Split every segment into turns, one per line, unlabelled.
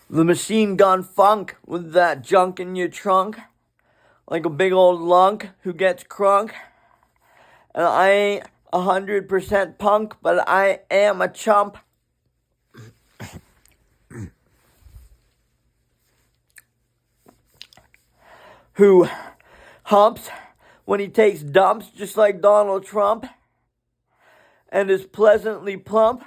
The machine gun funk with that junk in your trunk, like a big old lunk who gets crunk. And I ain't 100% punk, but I am a chump. Who humps when he takes dumps just like Donald Trump and is pleasantly plump.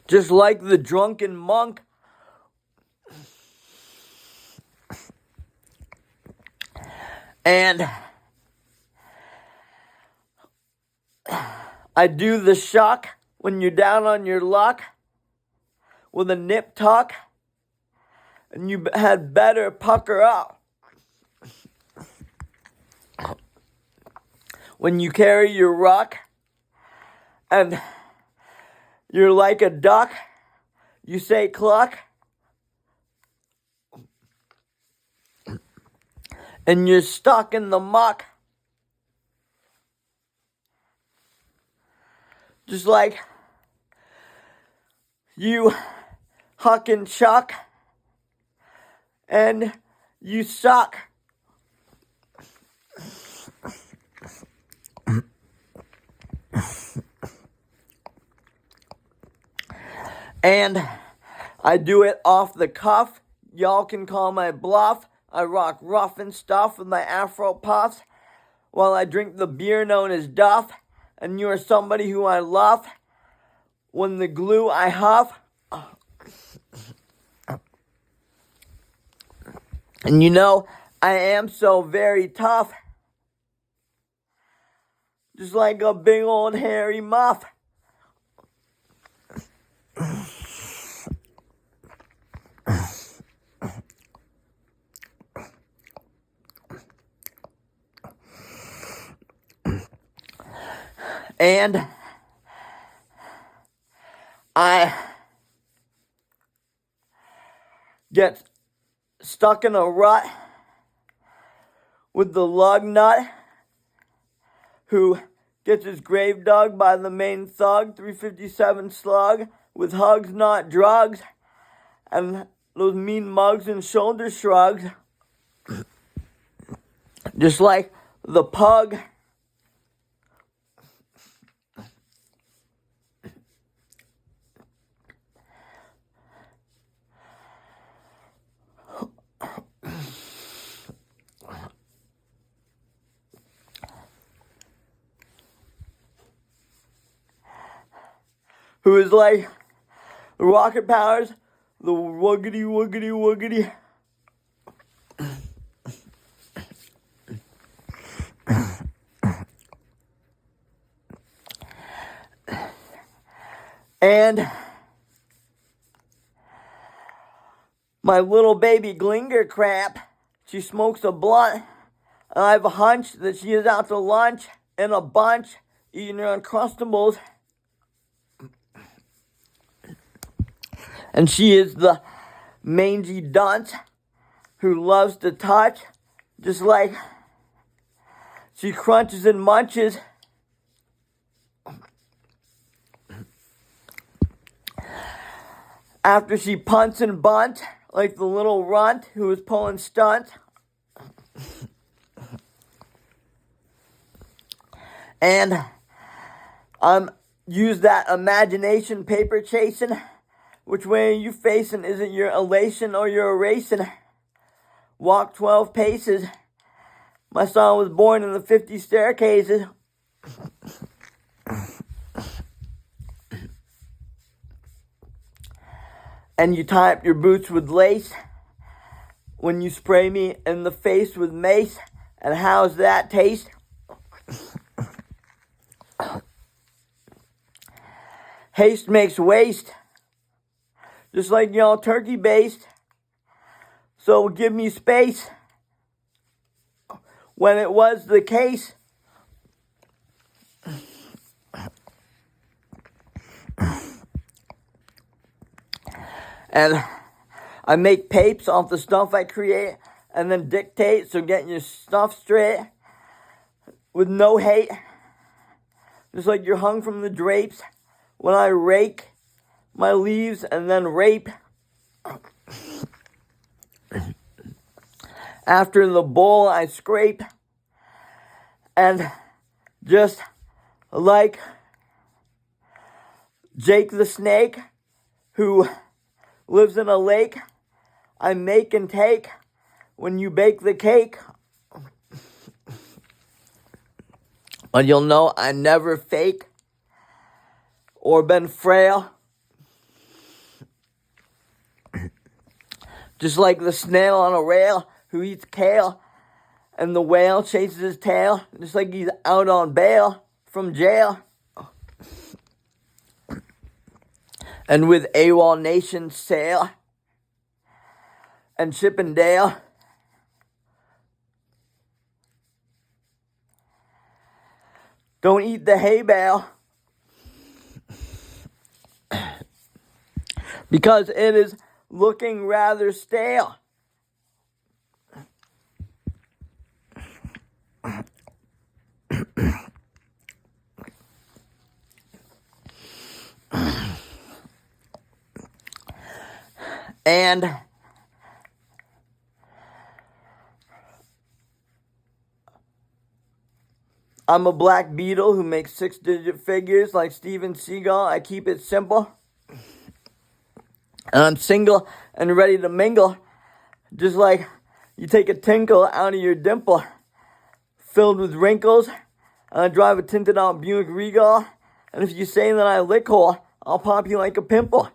Just like the drunken monk. And I do the shock when you're down on your luck with a nip tuck, and you had better pucker up. When you carry your ruck and you're like a duck, you say cluck, and you're stuck in the muck. Just like you huck and chuck, and you suck. And I do it off the cuff. Y'all can call my bluff. I rock rough and stuff with my afro puffs while I drink the beer known as Duff. And you are somebody who I love. When the glue I huff. And you know, I am so very tough. Just like a big old hairy muff. And I get stuck in a rut with the lug nut who gets his grave dug by the main thug, 357 slug, with hugs, not drugs, and those mean mugs and shoulder shrugs. Just like the pug. Who is like the rocket powers, the woogity woogity woogity. And my little baby Glinger crap, she smokes a blunt. And I have a hunch that she is out to lunch in a bunch, eating her Uncrustables. And she is the mangy dunce who loves to touch, just like she crunches and munches. After she punts and bunts, like the little runt who is pulling stunts. And use that imagination paper chasing. Which way are you facing? Is it your elation or your erasing? Walk 12 paces. My son was born in the 50 staircases. And you tie up your boots with lace when you spray me in the face with mace. And how's that taste? Haste makes waste. Just like y'all turkey based. So give me space. When it was the case. And I make papes off the stuff I create. and then dictate, so getting your stuff straight with no hate. Just like you're hung from the drapes when I rake my leaves and then rape. After the bowl I scrape, and just like Jake the Snake, who lives in a lake, I make and take when you bake the cake. But you'll know I never fake or been frail. Just like the snail on a rail who eats kale, and the whale chases his tail, just like he's out on bail from jail. And with AWOL Nation sail and Chippendale, don't eat the hay bale, because it is looking rather stale. And I'm a black beetle who makes 6-digit figures like Steven Seagal. I keep it simple. And I'm single and ready to mingle. Just like you take a tinkle out of your dimple filled with wrinkles. And I drive a tinted out Buick Regal. And if you say that I lick hole, I'll pop you like a pimple.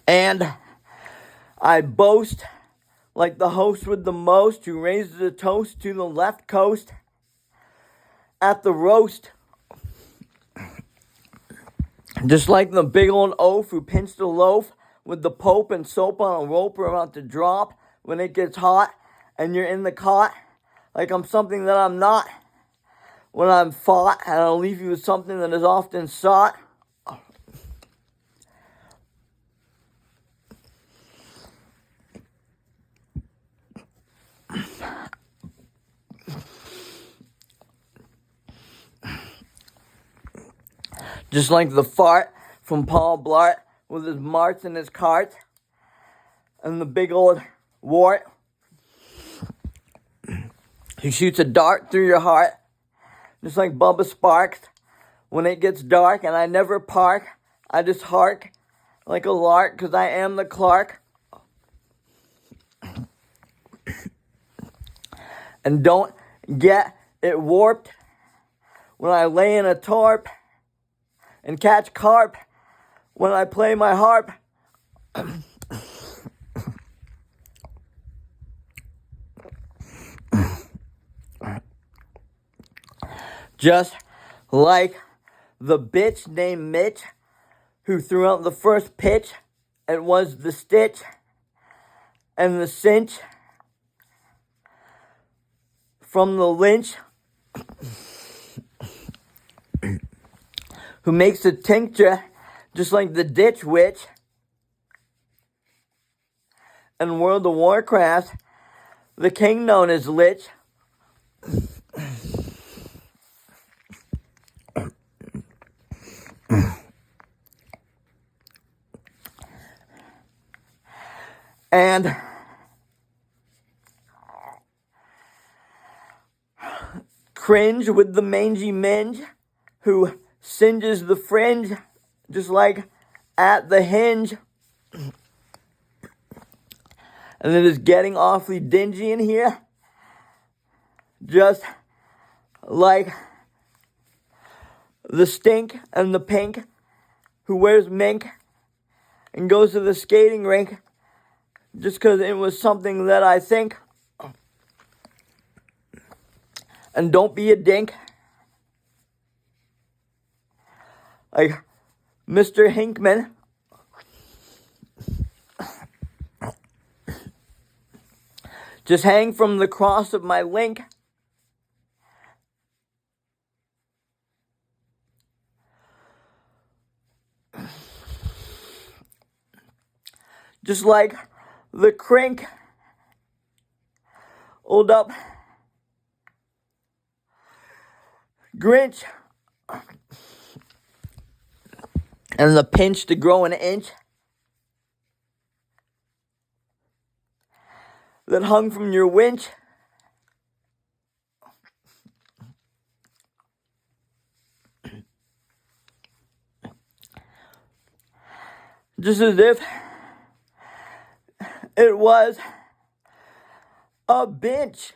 And I boast like the host with the most, who raises a toast to the left coast at the roast. Just like the big old oaf who pinched a loaf with the Pope and soap on a rope are about to drop when it gets hot and you're in the cot. Like I'm something that I'm not when I'm fought, and I'll leave you with something that is often sought. Just like the fart from Paul Blart with his marts and his carts and the big old wart. He shoots a dart through your heart, just like Bubba Sparks when it gets dark, and I never park. I just hark like a lark, 'cause I am the Clark. And don't get it warped when I lay in a tarp and catch carp when I play my harp. Just like the bitch named Mitch who threw out the first pitch. It was the stitch and the cinch from the lynch who makes a tincture just like the ditch witch. In World of Warcraft, the king known as Lich. And cringe with the mangy minge who singes the fringe just like at the hinge. And it is getting awfully dingy in here, just like the stink and the pink who wears mink and goes to the skating rink just because it was something that I think. And don't be a dink like Mr. Hinkman just hang from the cross of my link. Just like the crank hold up Grinch and the pinch to grow an inch that hung from your winch. Just as if it was a bench